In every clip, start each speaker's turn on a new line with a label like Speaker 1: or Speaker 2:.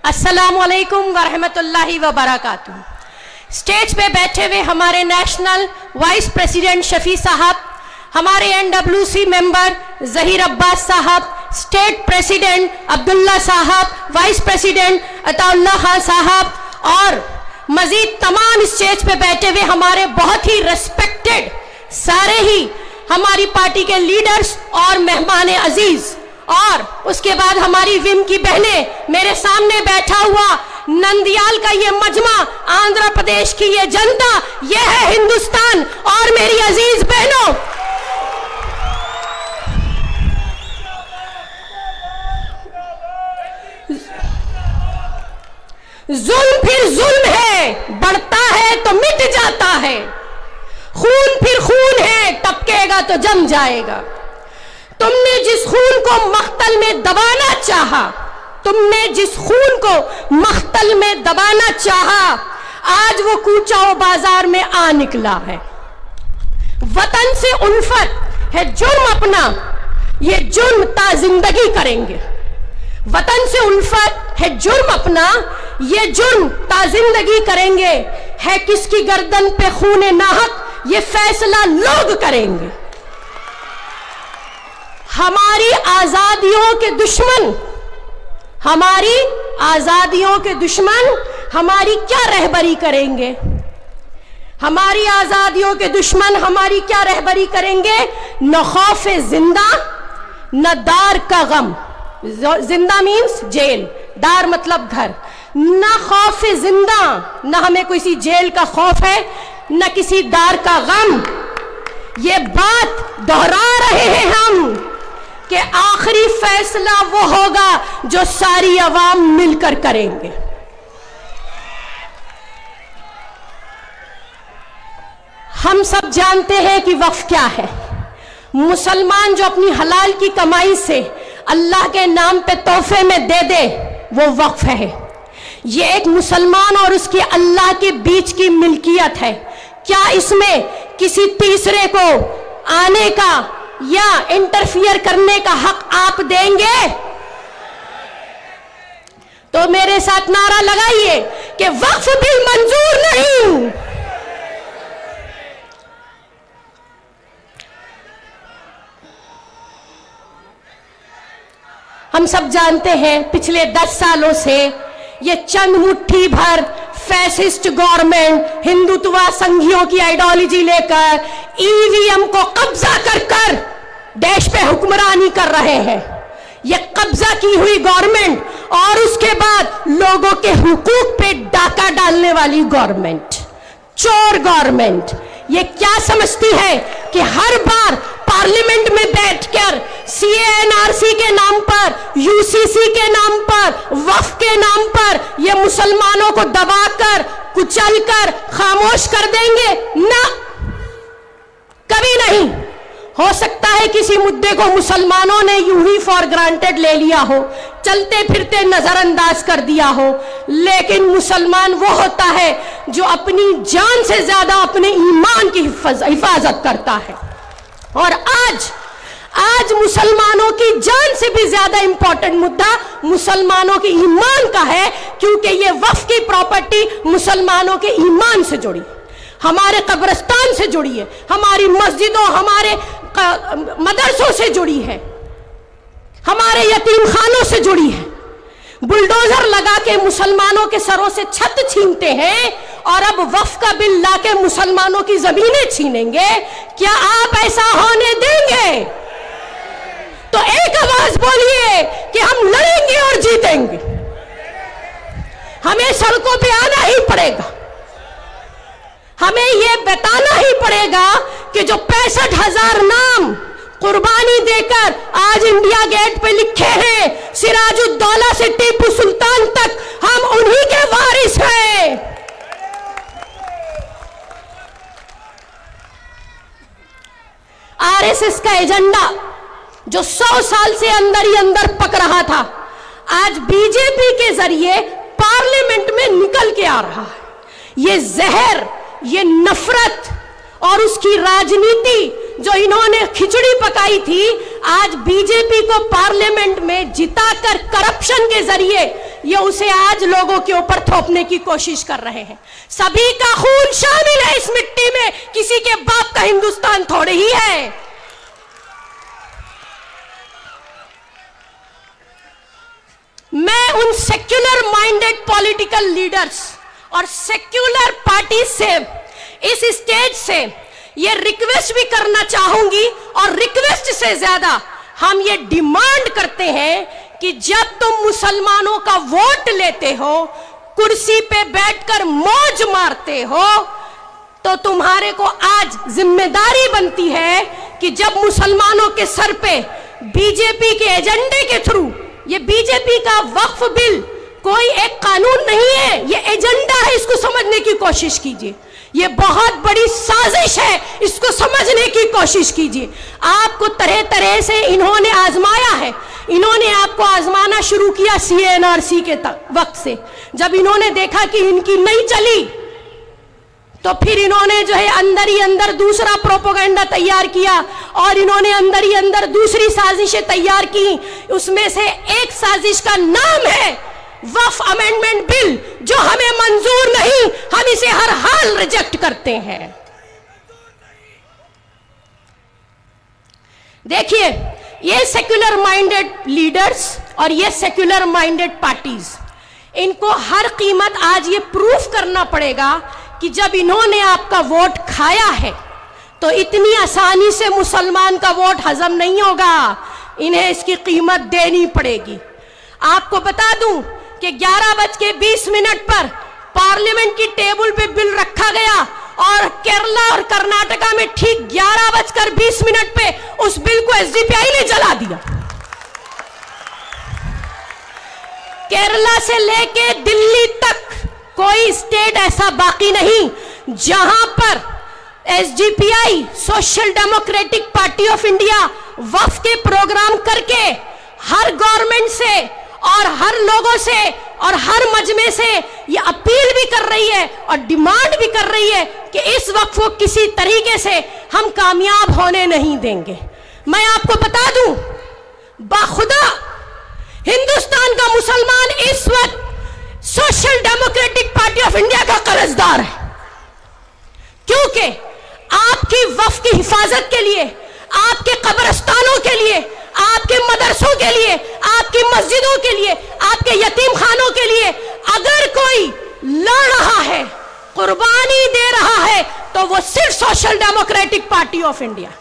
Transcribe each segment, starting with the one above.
Speaker 1: अस्सलामु अलैकुम वरहमतुल्लाहि वबरकातुहू। स्टेज पे बैठे हुए हमारे नेशनल वाइस प्रेसिडेंट शफी साहब, हमारे NWC मेंबर जहीर अब्बास साहब, स्टेट प्रेसिडेंट अब्दुल्ला साहब, वाइस प्रेसिडेंट अताउल्लाह खान साहब और मजीद तमाम स्टेज पे बैठे हुए हमारे बहुत ही रिस्पेक्टेड सारे ही हमारी पार्टी के लीडर्स और मेहमान अजीज, और उसके बाद हमारी विम की बहनें, मेरे सामने बैठा हुआ नंदियाल का ये मजमा, आंध्र प्रदेश की ये जनता, ये है हिंदुस्तान। और मेरी अजीज बहनों, जुल्म फिर जुल्म है, बढ़ता है तो मिट जाता है। खून फिर खून है, टपकेगा तो जम जाएगा। तुमने जिस खून को मख्तल में दबाना चाहा, तुमने जिस खून को मख्तल में दबाना चाहा, आज वो कूचाओ बाजार में आ निकला है। वतन से उल्फत है जुर्म अपना, ये जुर्म ता जिंदगी करेंगे। वतन से उल्फत है जुर्म अपना, ये जुर्म ता जिंदगी करेंगे। है किसकी गर्दन पे खूने नाहक, ये फैसला लोग करेंगे। हमारी आजादियों के दुश्मन, हमारी आजादियों के दुश्मन हमारी क्या रहबरी करेंगे? हमारी आजादियों के दुश्मन हमारी क्या रहबरी करेंगे? न खौफ जिंदा न दार का गम। जिंदा मीन्स जेल, दार मतलब घर। न खौफ जिंदा, न हमें किसी जेल का खौफ है, न किसी दार का गम। ये बात दोहरा रहे हैं हम कि आखिरी फैसला वो होगा जो सारी अवाम मिलकर करेंगे। हम सब जानते हैं कि वक्फ क्या है। मुसलमान जो अपनी हलाल की कमाई से अल्लाह के नाम पे तोहफे में दे दे, वो वक्फ है। ये एक मुसलमान और उसके अल्लाह के बीच की मिल्कियत है। क्या इसमें किसी तीसरे को आने का या इंटरफियर करने का हक आप देंगे? तो मेरे साथ नारा लगाइए कि वक्फ बिल मंजूर नहीं। हम सब जानते हैं पिछले 10 सालों से ये चंद मुट्ठी भर फैसिस्ट गवर्नमेंट हिंदुत्व संघियों की आइडियोलॉजी लेकर ईवीएम को कब्जा कर कर देश पे हुक्मरानी कर रहे हैं। ये कब्जा की हुई गवर्नमेंट और उसके बाद लोगों के हुकूक पे डाका डालने वाली गवर्नमेंट, चोर गवर्नमेंट, ये क्या समझती है कि हर बार पार्लियामेंट में बैठकर CANRC के नाम पर, UCC के नाम पर, वक्फ के नाम पर ये मुसलमानों को दबाकर, कुचलकर खामोश कर देंगे? ना, कभी नहीं। हो सकता है किसी मुद्दे को मुसलमानों ने यूं ही फॉर ग्रांटेड ले लिया हो, चलते फिरते नजरअंदाज कर दिया हो, लेकिन मुसलमान वो होता है जो अपनी जान से ज्यादा अपने ईमान की हिफाजत करता है। और आज मुसलमानों की जान से भी ज्यादा इंपॉर्टेंट मुद्दा मुसलमानों के ईमान का है, क्योंकि ये वक्फ की प्रॉपर्टी मुसलमानों के ईमान से जुड़ी, हमारे कब्रिस्तान से जुड़ी है, हमारी मस्जिदों, हमारे मदरसों से जुड़ी है, हमारे यतीम खानों से जुड़ी है। बुलडोजर लगा के मुसलमानों के सरों से छत छीनते हैं और अब वक्फ का बिल लाके मुसलमानों की जमीनें छीनेंगे। क्या आप ऐसा होने देंगे? तो एक आवाज बोलिए कि हम लड़ेंगे और जीतेंगे। हमें सड़कों पे आना ही पड़ेगा, हमें यह बताना ही पड़ेगा कि जो 65,000 नाम कुर्बानी देकर आज इंडिया गेट पे लिखे हैं, सिराजुद्दौला से टीपू सुल्तान तक, हम उन्हीं के वारिस हैं। RSS का एजेंडा जो 100 साल से अंदर ही अंदर पक रहा था, आज बीजेपी के जरिए पार्लियामेंट में निकल के आ रहा है। ये जहर, ये नफरत और उसकी राजनीति जो इन्होंने खिचड़ी पकाई थी, आज बीजेपी को पार्लियामेंट में जिताकर करप्शन के जरिए ये उसे आज लोगों के ऊपर थोपने की कोशिश कर रहे हैं। सभी का खून शामिल है इस मिट्टी में, किसी के बाप का हिंदुस्तान थोड़े ही है। मैं उन सेक्युलर माइंडेड पॉलिटिकल लीडर्स और सेक्युलर पार्टी से इस स्टेज से ये रिक्वेस्ट भी करना चाहूंगी, और रिक्वेस्ट से ज्यादा हम ये डिमांड करते हैं कि जब तुम मुसलमानों का वोट लेते हो, कुर्सी पे बैठकर मौज मारते हो, तो तुम्हारे को आज जिम्मेदारी बनती है कि जब मुसलमानों के सर पे बीजेपी के एजेंडे के थ्रू, ये बीजेपी का वक्फ बिल कोई एक कानून नहीं है, ये एजेंडा है, इसको समझने की कोशिश कीजिए। ये बहुत बड़ी साजिश है, इसको समझने की कोशिश कीजिए। आपको तरह तरह से इन्होंने आजमाया है। इन्होंने आपको आजमाना शुरू किया CNRC के वक्त से। जब इन्होंने देखा कि इनकी नहीं चली, तो फिर इन्होंने जो है अंदर ही अंदर दूसरा प्रोपेगेंडा तैयार किया, और इन्होंने अंदर ही अंदर दूसरी साजिशें तैयार की। उसमें से एक साजिश का नाम है वक्फ अमेंडमेंट बिल, जो हमें मंजूर नहीं, हम इसे हर हाल रिजेक्ट करते हैं। देखिए, ये सेक्युलर माइंडेड लीडर्स और ये सेक्युलर माइंडेड पार्टीज, इनको हर कीमत आज ये प्रूफ करना पड़ेगा कि जब इन्होंने आपका वोट खाया है तो इतनी आसानी से मुसलमान का वोट हजम नहीं होगा, इन्हें इसकी कीमत देनी पड़ेगी। आपको बता दूं कि 11:20 पर पार्लियामेंट की टेबल पे बिल रखा गया, और केरला और कर्नाटका में ठीक 11:20 पे उस बिल को SDPI ने जला दिया। केरला से लेके दिल्ली तक कोई स्टेट ऐसा बाकी नहीं जहां पर SDPI, social democratic party of India, वक्फ के प्रोग्राम करके हर गवर्नमेंट से और हर लोगों से और हर मजमे से ये अपील भी कर रही है और डिमांड भी कर रही है कि इस वक्फ को किसी तरीके से हम कामयाब होने नहीं देंगे। मैं आपको बता दूं, बाखुदा हिंदुस्तान का मुसलमान इस वक्त social democratic party of India का कर्जदार है, क्योंकि आपकी वक्फ की हिफाजत के लिए, आपके कब्रिस्तानों के लिए, आपके मदरसों के लिए, आपकी मस्जिदों के लिए, आपके यतीम खानों के लिए अगर कोई लड़ रहा है, कुर्बानी दे रहा है, तो वो सिर्फ social democratic party of India.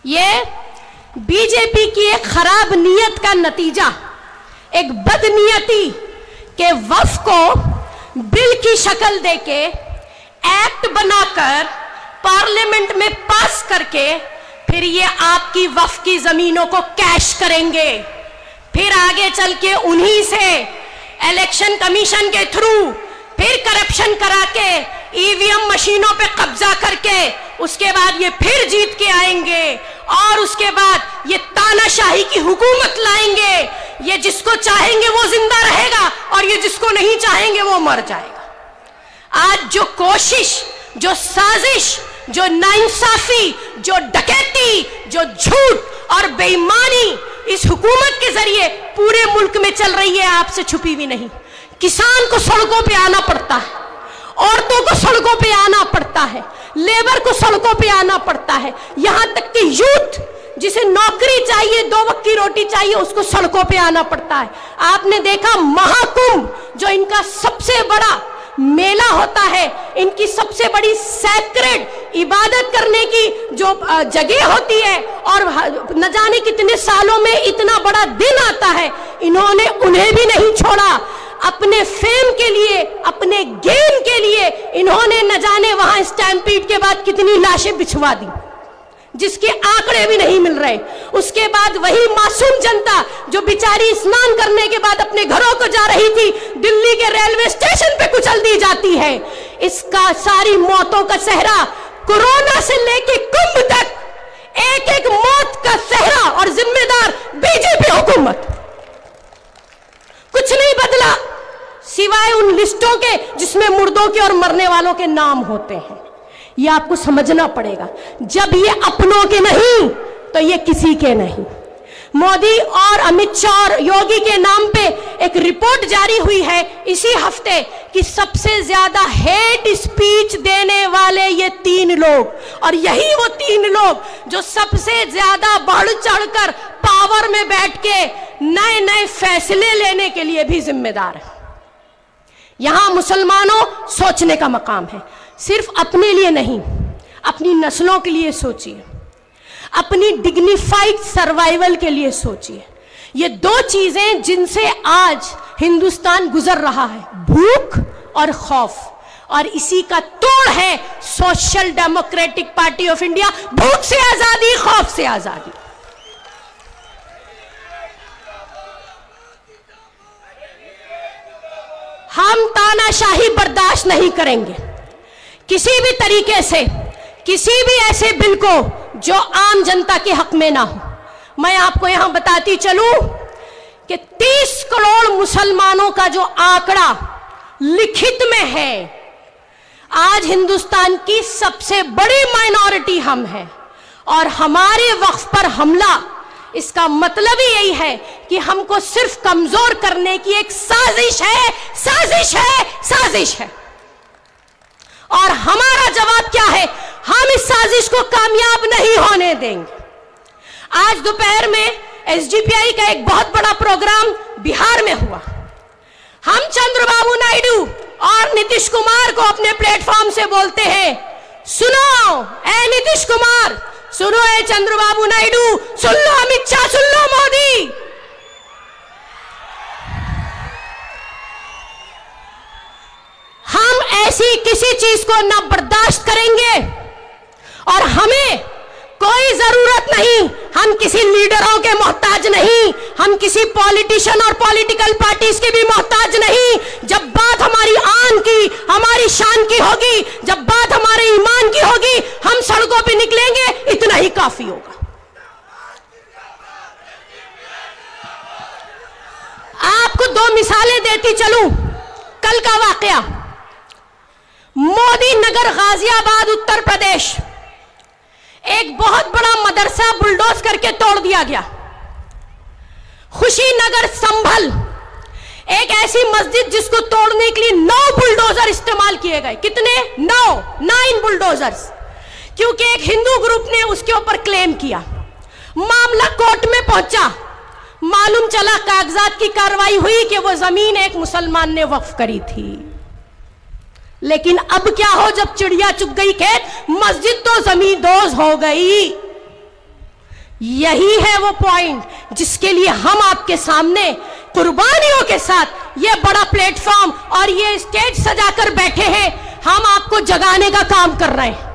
Speaker 1: ये बीजेपी की एक खराब नीयत का नतीजा, एक बदनीयती के वक्फ को बिल की शक्ल देके एक्ट बनाकर पार्लियामेंट में पास करके फिर ये आपकी वक्फ की जमीनों को कैश करेंगे, फिर आगे चल के उन्हीं से इलेक्शन कमीशन के थ्रू फिर करप्शन करा के ईवीएम मशीनों पे कब्जा करके उसके बाद ये फिर जीत के आएंगे, और उसके बाद ये तानाशाही की हुकूमत लाएंगे। ये जिसको चाहेंगे वो जिंदा रहेगा और ये जिसको नहीं चाहेंगे वो मर जाएगा। आज जो कोशिश, जो साजिश, जो नाइंसाफी, जो डकैती, जो झूठ और बेईमानी इस हुकूमत के जरिए पूरे मुल्क में चल रही है, आपसे छुपी भी नहीं। किसान को सड़कों पे आना पड़ता है, औरतों को सड़कों पे आना पड़ता है, लेबर को सड़कों पे आना पड़ता है, यहां तक कि यूथ जिसे नौकरी चाहिए, 2 वक्त की रोटी चाहिए, उसको सड़कों पे आना पड़ता है। आपने देखा महाकुंभ, जो इनका सबसे बड़ा मेला होता है, इनकी सबसे बड़ी सैक्रेड इबादत करने की जो जगह होती है, और न जाने कितने सालों में इतना बड़ा दिन आता है, इन्होंने उन्हें भी नहीं छोड़ा। अपने फेम के लिए, अपने गेम के लिए इन्होंने न जाने वहां स्टैम्पीड के बाद कितनी लाशें बिछवा दी, जिसके आंकड़े भी नहीं मिल रहे। उसके बाद वही मासूम जनता जो बेचारी स्नान करने के बाद अपने घरों को जा रही थी, दिल्ली के रेलवे स्टेशन पे कुचल दी जाती है। इसका सारी मौतों का सहरा, कोरोना से लेके कुंभ तक एक एक मौत का सहरा और जिम्मेदार बीजेपी हुकूमत। कुछ नहीं बदला, सिवाय उन लिस्टों के जिसमें मुर्दों के और मरने वालों के नाम होते हैं। ये आपको समझना पड़ेगा। जब ये अपनों के नहीं तो ये किसी के नहीं। मोदी और अमित शाह और योगी के नाम पे एक रिपोर्ट जारी हुई है इसी हफ्ते कि सबसे ज्यादा हेट स्पीच देने वाले ये 3 लोग, और यही वो 3 लोग जो सबसे ज्यादा बढ़ चढ़कर पावर में बैठ के नए नए फैसले लेने के लिए भी जिम्मेदार है। यहां मुसलमानों सोचने का मकाम है। सिर्फ अपने लिए नहीं, अपनी नस्लों के लिए सोचिए, अपनी डिग्निफाइड सर्वाइवल के लिए सोचिए। ये 2 चीजें जिनसे आज हिंदुस्तान गुजर रहा है, भूख और खौफ, और इसी का तोड़ है social democratic party of India. भूख से आजादी, खौफ से आजादी। हम तानाशाही बर्दाश्त नहीं करेंगे किसी भी तरीके से, किसी भी ऐसे बिल को जो आम जनता के हक में ना हो। मैं आपको यहां बताती चलूं कि 30 करोड़ मुसलमानों का जो आंकड़ा लिखित में है, आज हिंदुस्तान की सबसे बड़ी माइनॉरिटी हम हैं, और हमारे वक्फ पर हमला, इसका मतलब ही यही है कि हमको सिर्फ कमजोर करने की एक साजिश है, साजिश है, साजिश है। और हमारा जवाब क्या है? हम इस साजिश को कामयाब नहीं होने देंगे। आज दोपहर में एसडीपीआई का एक बहुत बड़ा प्रोग्राम बिहार में हुआ। हम चंद्रबाबू नायडू और नीतीश कुमार को अपने प्लेटफॉर्म से बोलते हैं, सुनो ए नीतीश कुमार, सुनो ए चंद्रबाबू नायडू, सुन लो अमित शाह, सुन लो मोदी, हम ऐसी किसी चीज को ना बर्दाश्त करेंगे, और हमें कोई जरूरत नहीं, हम किसी लीडरों के मोहताज नहीं, हम किसी पॉलिटिशियन और पॉलिटिकल पार्टीज के भी मोहताज नहीं। जब बात हमारी आन की, हमारी शान की होगी, जब बात हमारे ईमान की होगी, हम सड़कों पे निकलेंगे, इतना ही काफी होगा। आपको 2 मिसालें देती चलूं। कल का वाकया, मोदी नगर गाजियाबाद उत्तर प्रदेश, एक बहुत बड़ा मदरसा बुलडोज करके तोड़ दिया गया। खुशी नगर संभल, एक ऐसी मस्जिद जिसको तोड़ने के लिए 9 बुलडोजर इस्तेमाल किए गए। कितने? 9 बुलडोजर्स, क्योंकि एक हिंदू ग्रुप ने उसके ऊपर क्लेम किया। मामला कोर्ट में पहुंचा, मालूम चला कागजात की कार्रवाई हुई कि वो जमीन एक मुसलमान ने वक्फ करी थी। लेकिन अब क्या हो, जब चिड़िया चुग गई खेत, मस्जिद तो जमींदोज हो गई। यही है वो पॉइंट जिसके लिए हम आपके सामने कुर्बानियों के साथ ये बड़ा प्लेटफॉर्म और ये स्टेज सजाकर बैठे हैं। हम आपको जगाने का काम कर रहे हैं।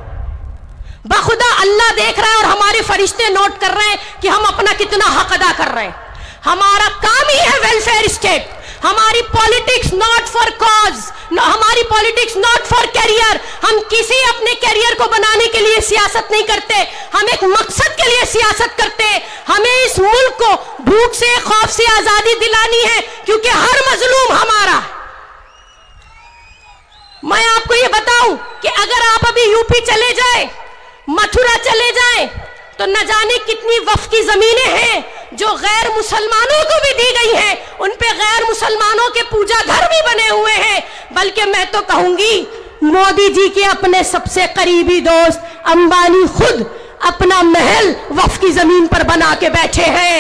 Speaker 1: बखुदा अल्लाह देख रहा है और हमारे फरिश्ते नोट कर रहे हैं कि हम अपना कितना हक अदा कर रहे हैं। हमारा काम ही है वेलफेयर स्टेट। हमारी पॉलिटिक्स नॉट फॉर कॉज, हमारी पॉलिटिक्स नॉट फॉर कैरियर। हम किसी अपने कैरियर को बनाने के लिए सियासत नहीं करते, हम एक मकसद के लिए सियासत करते हैं। हमें इस मुल्क को भूख से, खौफ से आजादी दिलानी है, क्योंकि हर मजलूम हमारा है। मैं आपको ये बताऊं कि अगर आप अभी यूपी चले जाए, मथुरा चले जाए, तो न जाने कितनी वक्फ की जमीनें हैं जो गैर मुसलमानों को भी दी गई हैं। उन पे गैर मुसलमानों के पूजा घर भी बने हुए हैं। बल्कि मैं तो कहूंगी, मोदी जी के अपने सबसे करीबी दोस्त अंबानी खुद अपना महल वक्फ की जमीन पर बना के बैठे हैं।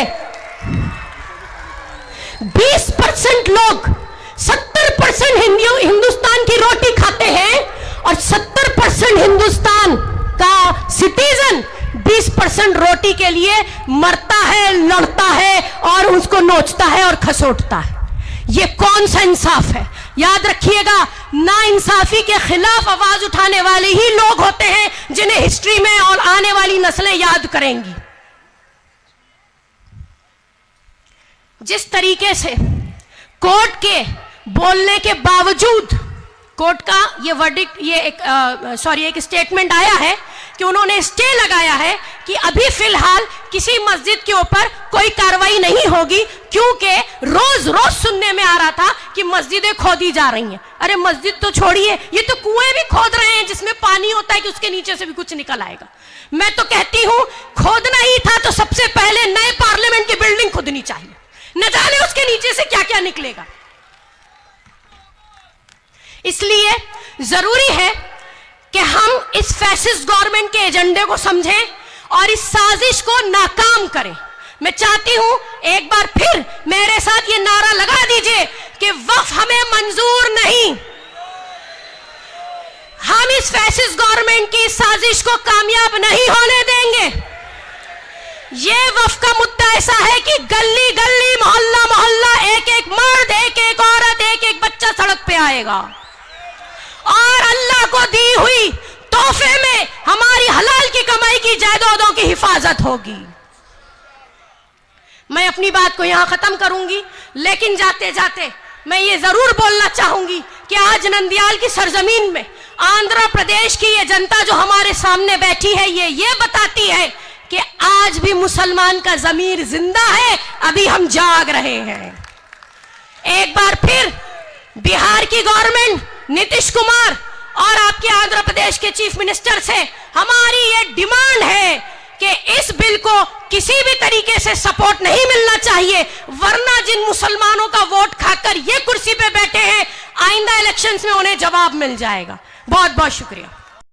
Speaker 1: 20% लोग 70% हिंदुस्तान की रोटी खाते हैं, और 70% हिंदुस्तान का सिटीजन 20% रोटी के लिए मरता है, लड़ता है और उसको नोचता है और खसोटता है। ये कौन सा इंसाफ है? याद रखिएगा, नाइंसाफी के खिलाफ आवाज उठाने वाले ही लोग होते हैं जिन्हें हिस्ट्री में और आने वाली नस्लें याद करेंगी। जिस तरीके से कोर्ट के बोलने के बावजूद, कोर्ट का ये वर्डिक्ट, ये एक स्टेटमेंट आया है कि उन्होंने स्टे लगाया है कि अभी फिलहाल किसी मस्जिद के ऊपर कोई कार्रवाई नहीं होगी, क्योंकि रोज रोज सुनने में आ रहा था कि मस्जिदें खोदी जा रही हैं। अरे मस्जिद तो छोड़िए, ये तो कुएं भी खोद रहे हैं जिसमें पानी होता है कि उसके नीचे से भी कुछ निकल आएगा। मैं तो कहती हूं खोदना ही था तो सबसे पहले नए पार्लियामेंट की बिल्डिंग खोदनी चाहिए, न जाने उसके नीचे से क्या क्या निकलेगा। इसलिए जरूरी है कि हम इस फैसिस्ट गवर्नमेंट के एजेंडे को समझें और इस साजिश को नाकाम करें। मैं चाहती हूं एक बार फिर मेरे साथ ये नारा लगा दीजिए कि वक्फ हमें मंजूर नहीं। हम इस फैसिस्ट गवर्नमेंट की साजिश को कामयाब नहीं होने देंगे। ये वक्फ का मुद्दा ऐसा है कि गली गली, मोहल्ला मोहल्ला, एक एक मर्द, एक एक औरत, एक एक बच्चा सड़क पे आएगा और अल्लाह को दी हुई तोहफे में हमारी हलाल की कमाई की जायदादों की हिफाजत होगी। मैं अपनी बात को यहां खत्म करूंगी, लेकिन जाते जाते मैं ये जरूर बोलना चाहूंगी कि आज नंदियाल की सरजमीन में आंध्र प्रदेश की ये जनता जो हमारे सामने बैठी है, ये बताती है कि आज भी मुसलमान का जमीर जिंदा है, अभी हम जाग रहे हैं। एक बार फिर बिहार की गवर्नमेंट, नीतीश कुमार और आपके आंध्र प्रदेश के चीफ मिनिस्टर से हमारी ये डिमांड है कि इस बिल को किसी भी तरीके से सपोर्ट नहीं मिलना चाहिए, वरना जिन मुसलमानों का वोट खाकर ये कुर्सी पे बैठे हैं, आइंदा इलेक्शंस में उन्हें जवाब मिल जाएगा। बहुत बहुत शुक्रिया।